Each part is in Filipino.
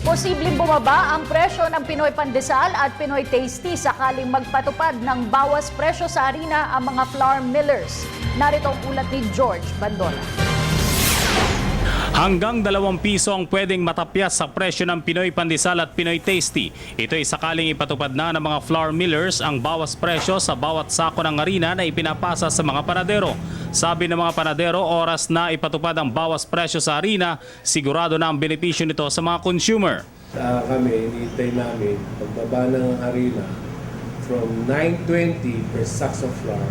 Posibleng bumaba ang presyo ng Pinoy Pandesal at Pinoy Tasty sakaling magpatupad ng bawas presyo sa harina ang mga flour millers. Narito ang ulat ni George Bandola. Hanggang 2 piso ang pwedeng matapyas sa presyo ng Pinoy Pandesal at Pinoy Tasty. Ito ay sakaling ipatupad na ng mga flour millers ang bawas presyo sa bawat sako ng harina na ipinapasa sa mga panadero. Sabi ng mga panadero, oras na ipatupad ang bawas presyo sa harina, sigurado na ang benepisyo nito sa mga consumer. Kami, hinihintay namin pagbaba ng harina from 920 per sacks of flour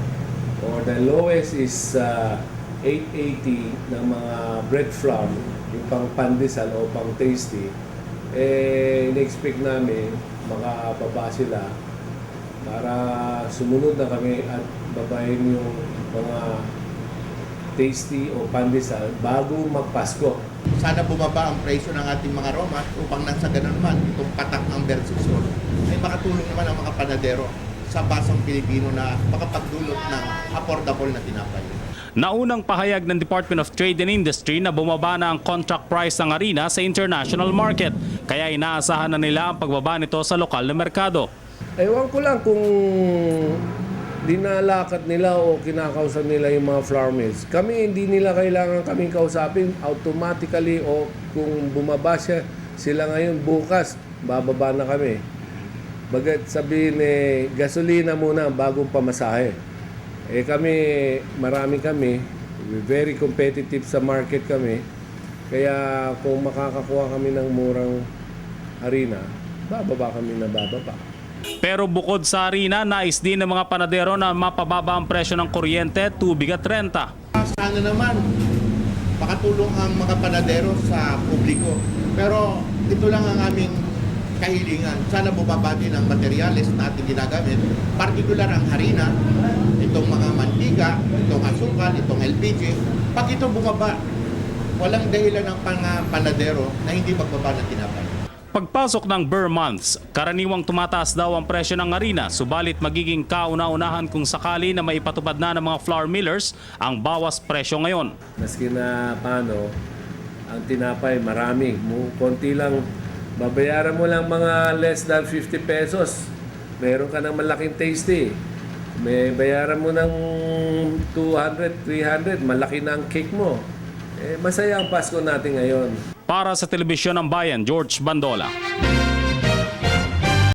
or the lowest is 880 ng mga bread flour, yung pang pandesal o pang tasty, in-expect namin makababa sila para sumunod na kami at babayin yung mga tasty o pandesal bago magpasko. Sana bumaba ang presyo ng ating mga Roma upang nang sa ganun man, itong patak ang versus roll, ay makatulong naman ang mga panadero sa basang Pilipino na makapagdulot ng affordable na tinapay. Naunang pahayag ng Department of Trade and Industry na bumaba na ang contract price ng harina sa international market. Kaya inaasahan na nila ang pagbaba nito sa lokal na merkado. Ewan ko lang kung dinalakat nila o kinakausap nila yung mga flour mills. Kami, hindi nila kailangan kaming kausapin automatically o kung bumaba sila ngayon, bukas, bababa na kami. Bagat sabihin gasolina muna bagong pamasahe. Kami, marami kami, very competitive sa market kami. Kaya kung makakakuha kami ng murang harina, bababa kami na bababa. Pero bukod sa harina, nais din ng mga panadero na mapababa ang presyo ng kuryente, tubig at renta. Sana naman makatulong ang mga panadero sa publiko. Pero ito lang ang aming kahilingan. Sana bumaba din ang materyales na ating ginagamit, partikular ang harina, itong mga mantika, itong asukal, itong LPG. Pag ito bumaba, walang dahilan ng panadero na hindi magbaba ng tinapay. Pagpasok ng Burr months, karaniwang tumataas daw ang presyo ng harina, subalit magiging kauna-unahan kung sakali na maipatupad na ng mga flour millers ang bawas presyo ngayon. Maski na paano, ang tinapay marami. Konti lang, babayaran mo lang mga less than 50 pesos. Meron ka ng malaking tasty. May bayaran mo ng 200, 300, malaki na ang cake mo. Masaya ang Pasko natin ngayon. Para sa Telebisyon ng Bayan, George Bandola.